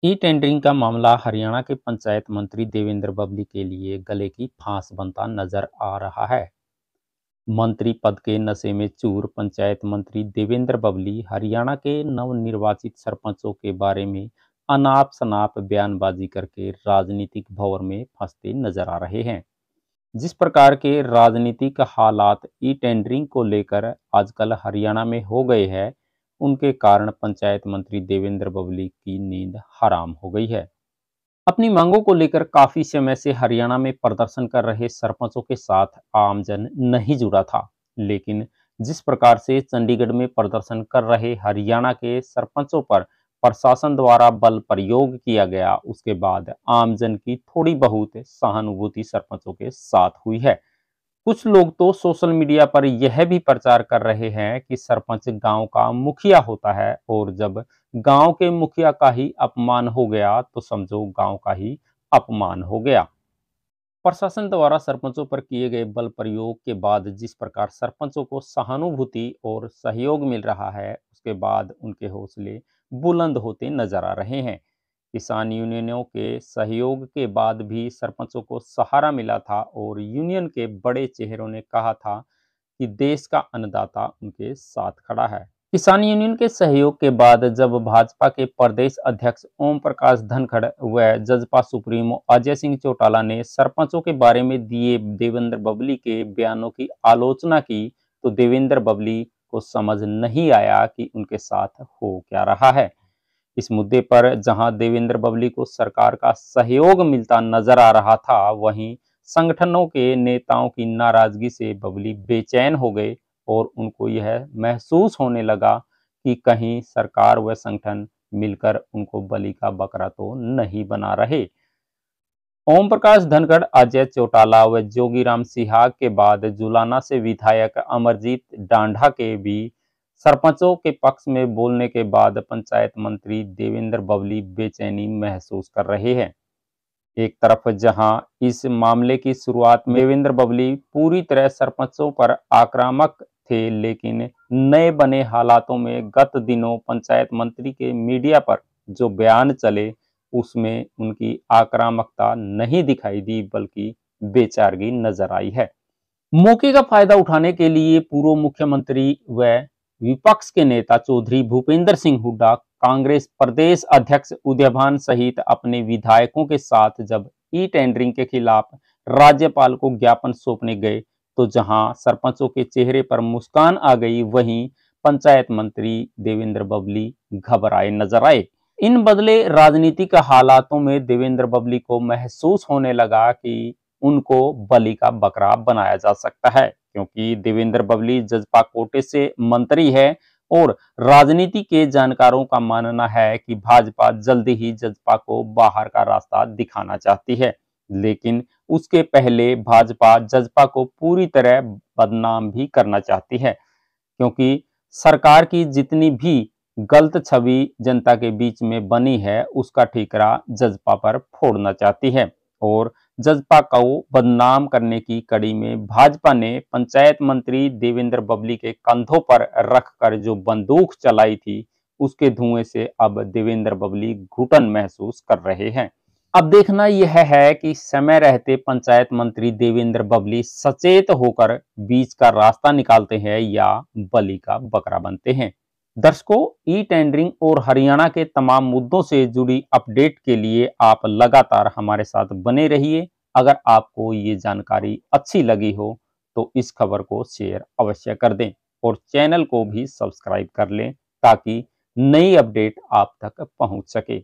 E tendering का मामला हरियाणा के पंचायत मंत्री देवेंद्र बबली के लिए गले की फांस बनता नजर आ रहा है। मंत्री पद के नशे में चूर पंचायत मंत्री देवेंद्र बबली हरियाणा के नवनिर्वाचित सरपंचों के बारे में अनाप शनाप बयानबाजी करके राजनीतिक भंवर में फंसते नजर आ रहे हैं। जिस प्रकार के राजनीतिक हालात ई टेंडरिंग को लेकर आजकल हरियाणा में हो गए हैं, उनके कारण पंचायत मंत्री देवेंद्र बबली की नींद हराम हो गई है। अपनी मांगों को लेकर काफी समय से हरियाणा में प्रदर्शन कर रहे सरपंचों के साथ आमजन नहीं जुड़ा था, लेकिन जिस प्रकार से चंडीगढ़ में प्रदर्शन कर रहे हरियाणा के सरपंचों पर प्रशासन द्वारा बल प्रयोग किया गया, उसके बाद आमजन की थोड़ी बहुत सहानुभूति सरपंचों के साथ हुई है। कुछ लोग तो सोशल मीडिया पर यह भी प्रचार कर रहे हैं कि सरपंच गांव का मुखिया होता है और जब गांव के मुखिया का ही अपमान हो गया तो समझो गांव का ही अपमान हो गया। प्रशासन द्वारा सरपंचों पर किए गए बल प्रयोग के बाद जिस प्रकार सरपंचों को सहानुभूति और सहयोग मिल रहा है, उसके बाद उनके हौसले बुलंद होते नजर आ रहे हैं। किसान यूनियनों के सहयोग के बाद भी सरपंचों को सहारा मिला था और यूनियन के बड़े चेहरों ने कहा था कि देश का अन्नदाता उनके साथ खड़ा है। किसान यूनियन के सहयोग के बाद जब भाजपा के प्रदेश अध्यक्ष ओम प्रकाश धनखड़ व जजपा सुप्रीमो अजय सिंह चौटाला ने सरपंचों के बारे में दिए देवेंद्र बबली के बयानों की आलोचना की, तो देवेंद्र बबली को समझ नहीं आया कि उनके साथ हो क्या रहा है। इस मुद्दे पर जहां देवेंद्र बबली को सरकार का सहयोग मिलता नजर आ रहा था, वहीं संगठनों के नेताओं की नाराजगी से बबली बेचैन हो गए और उनको यह महसूस होने लगा कि कहीं सरकार व संगठन मिलकर उनको बलि का बकरा तो नहीं बना रहे। ओम प्रकाश धनखड़, अजय चौटाला व जोगीराम सिहाग के बाद जुलाना से विधायक अमरजीत डांढा के भी सरपंचों के पक्ष में बोलने के बाद पंचायत मंत्री देवेंद्र बबली बेचैनी महसूस कर रहे हैं। एक तरफ जहां इस मामले की शुरुआत में देवेंद्र बबली पूरी तरह सरपंचों पर आक्रामक थे, लेकिन नए बने हालातों में गत दिनों पंचायत मंत्री के मीडिया पर जो बयान चले, उसमें उनकी आक्रामकता नहीं दिखाई दी बल्कि बेचारगी नजर आई है। मौके का फायदा उठाने के लिए पूर्व मुख्यमंत्री व विपक्ष के नेता चौधरी भूपेंद्र सिंह हुड्डा कांग्रेस प्रदेश अध्यक्ष उदयभान सहित अपने विधायकों के साथ जब ई टेंडरिंग के खिलाफ राज्यपाल को ज्ञापन सौंपने गए, तो जहां सरपंचों के चेहरे पर मुस्कान आ गई, वहीं पंचायत मंत्री देवेंद्र बबली घबराए नजर आए। इन बदले राजनीतिक हालातों में देवेंद्र बबली को महसूस होने लगा कि उनको बलि का बकरा बनाया जा सकता है, क्योंकि देवेंद्र बबली जजपा कोटे से मंत्री है और राजनीति के जानकारों का मानना है कि भाजपा जल्दी ही जजपा को बाहर का रास्ता दिखाना चाहती है, लेकिन उसके पहले भाजपा जजपा को पूरी तरह बदनाम भी करना चाहती है, क्योंकि सरकार की जितनी भी गलत छवि जनता के बीच में बनी है, उसका ठीकरा जजपा पर फोड़ना चाहती है। और जजपा को बदनाम करने की कड़ी में भाजपा ने पंचायत मंत्री देवेंद्र बबली के कंधों पर रखकर जो बंदूक चलाई थी, उसके धुएं से अब देवेंद्र बबली घुटन महसूस कर रहे हैं। अब देखना यह है कि समय रहते पंचायत मंत्री देवेंद्र बबली सचेत होकर बीच का रास्ता निकालते हैं या बलि का बकरा बनते हैं। दर्शकों, ई टेंडरिंग और हरियाणा के तमाम मुद्दों से जुड़ी अपडेट के लिए आप लगातार हमारे साथ बने रहिए। अगर आपको ये जानकारी अच्छी लगी हो तो इस खबर को शेयर अवश्य कर दें और चैनल को भी सब्सक्राइब कर लें ताकि नई अपडेट आप तक पहुंच सके।